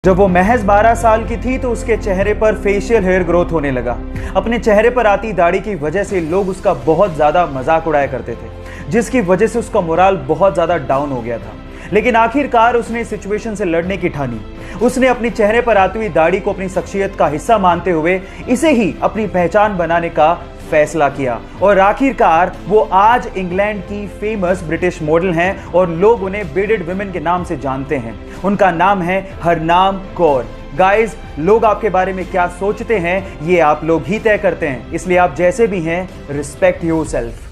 जब वो महज 12 साल की थी तो उसके चेहरे पर फेशियल हेयर ग्रोथ होने लगा। अपने चेहरे पर आती दाढ़ी की वजह से लोग उसका बहुत ज्यादा मजाक उड़ाया करते थे, जिसकी वजह से उसका मोराल बहुत ज्यादा डाउन हो गया था। लेकिन आखिरकार उसने सिचुएशन से लड़ने की ठानी। उसने अपने चेहरे पर आती हुई दाढ़ी को अपनी शख्सियत का हिस्सा मानते हुए इसे ही अपनी पहचान बनाने का फैसला किया और आखिरकार वो आज इंग्लैंड की फेमस ब्रिटिश मॉडल हैं और लोग उन्हें बीडेड वुमेन के नाम से जानते हैं। उनका नाम है हरनाम कौर। गाइस, लोग आपके बारे में क्या सोचते हैं ये आप लोग ही तय करते हैं, इसलिए आप जैसे भी हैं रिस्पेक्ट योरसेल्फ।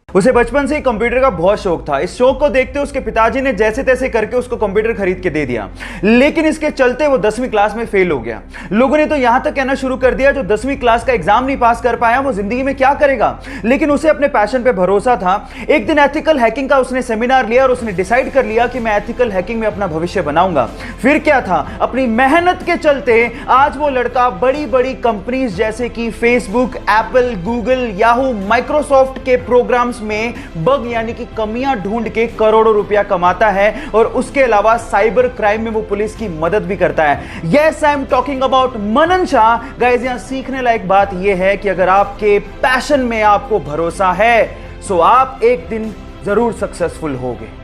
उसे बचपन से ही कंप्यूटर का बहुत शौक था। इस शौक को देखते उसके पिताजी ने जैसे तैसे करके उसको कंप्यूटर खरीद के दे दिया, लेकिन इसके चलते वो 10वीं क्लास में फेल हो गया। लोगों ने तो यहां तक कहना शुरू कर दिया जो 10वीं क्लास का एग्जाम नहीं पास कर पाया वो जिंदगी में क्या करेगा। लेकिन उसे अपने पैशन पे भरोसा था। एक दिन एथिकल हैकिंग का उसने सेमिनार लिया और उसने डिसाइड कर लिया कि मैं एथिकल हैकिंग में अपना भविष्य बनाऊंगा। फिर क्या था, अपनी मेहनत के चलते आज वो लड़का बड़ी बड़ी कंपनीज जैसे कि Facebook, Apple, Google, Yahoo, Microsoft के प्रोग्राम्स में बग यानी कि कमियां ढूंढ के करोड़ों रुपया कमाता है और उसके अलावा साइबर क्राइम में वो पुलिस की मदद भी करता है। Yes, I am talking about Manan Shah. Guys, यहां सीखने लायक बात यह है कि अगर आपके पैशन में आपको भरोसा है तो आप एक दिन जरूर सक्सेसफुल होगे।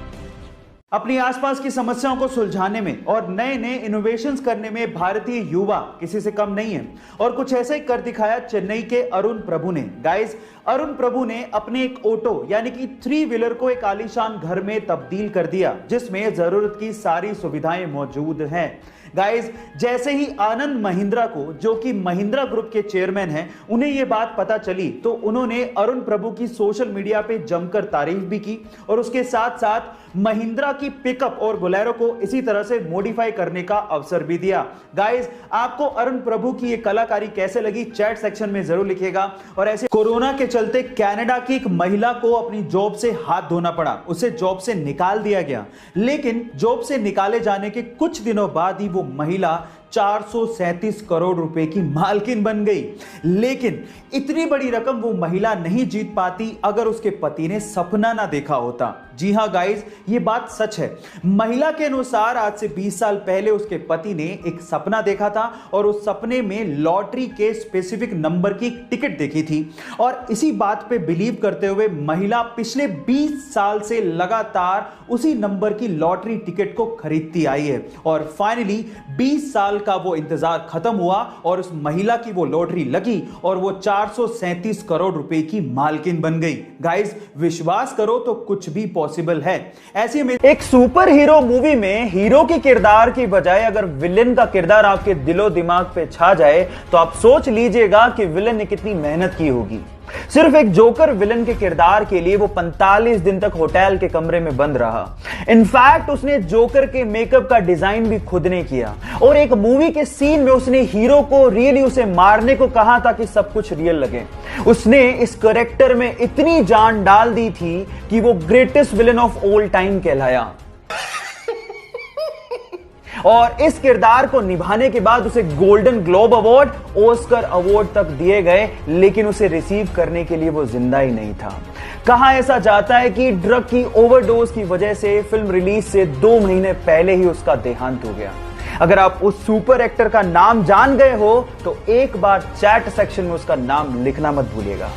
अपनी आसपास की समस्याओं को सुलझाने में और नए नए इनोवेशंस करने में भारतीय युवा किसी से कम नहीं है और कुछ ऐसा ही कर दिखाया चेन्नई के अरुण प्रभु ने। गाइस, अरुण प्रभु ने अपने एक ऑटो यानी कि 3 व्हीलर को एक आलीशान घर में तब्दील कर दिया जिसमें जरूरत की सारी सुविधाएं मौजूद हैं। गाइस, जैसे ही आनंद महिंद्रा को, जो कि महिंद्रा ग्रुप के चेयरमैन हैं, उन्हें यह बात पता चली तो उन्होंने अरुण प्रभु की सोशल मीडिया पे जमकर तारीफ भी की और उसके साथ साथ महिंद्रा की पिकअप और बोलेरो को इसी तरह से मॉडिफाई करने का अवसर भी दिया। गाइस, आपको अरुण प्रभु की यह कलाकारी कैसे लगी चैट सेक्शन में जरूर लिखिएगा। और ऐसे कोरोना के चलते कनाडा की एक महिला को अपनी जॉब से हाथ धोना पड़ा, उसे जॉब से निकाल दिया गया। लेकिन जॉब से निकाले जाने के कुछ दिनों बाद ही वो महिला 437 करोड़ रुपए की मालकिन बन गई। लेकिन इतनी बड़ी रकम वो महिला नहीं जीत पाती अगर उसके पति ने सपना ना देखा होता। जी हां गाइस, ये बात सच है। महिला के अनुसार आज से 20 साल पहले उसके पति ने एक सपना देखा था और उस सपने में लॉटरी के स्पेसिफिक नंबर की टिकट देखी थी और इसी बात पे बिलीव करते हुए महिला पिछले 20 साल से लगातार उसी नंबर की लॉटरी टिकट को खरीदती आई है और फाइनली 20 साल का वो इंतजार खत्म हुआ और उस महिला की वो लॉटरी लगी और वो 437 करोड़ रुपए की मालकिन बन गई। गाइस, विश्वास करो तो कुछ भी पॉसिबल है। ऐसे में एक सुपर हीरो मूवी में हीरो के किरदार की बजाय अगर विलेन का किरदार आपके दिलो दिमाग पे छा जाए तो आप सोच लीजिएगा कि विलेन ने कितनी मेहनत की होगी। सिर्फ एक जोकर विलन के किरदार के लिए वो 45 दिन तक होटल के कमरे में बंद रहा। इनफैक्ट उसने जोकर के मेकअप का डिजाइन भी खुद ने किया और एक मूवी के सीन में उसने हीरो को रियली उसे मारने को कहा ताकि सब कुछ रियल लगे। उसने इस कैरेक्टर में इतनी जान डाल दी थी कि वो greatest villain of all time कहलाया और इस किरदार को निभाने के बाद उसे golden globe award, Oscar award तक दिए गए, लेकिन उसे रिसीव करने के लिए वो जिंदा ही नहीं था। कहा ऐसा जाता है कि ड्रग की ओवरडोज की वजह से फिल्म रिलीज से 2 महीने पहले ही उसका देहांत हो गया। अगर आप उस सुपर एक्टर का नाम जान गए हो तो एक बार चैट सेक्शन में उसका नाम लिखना मत भूलिएगा।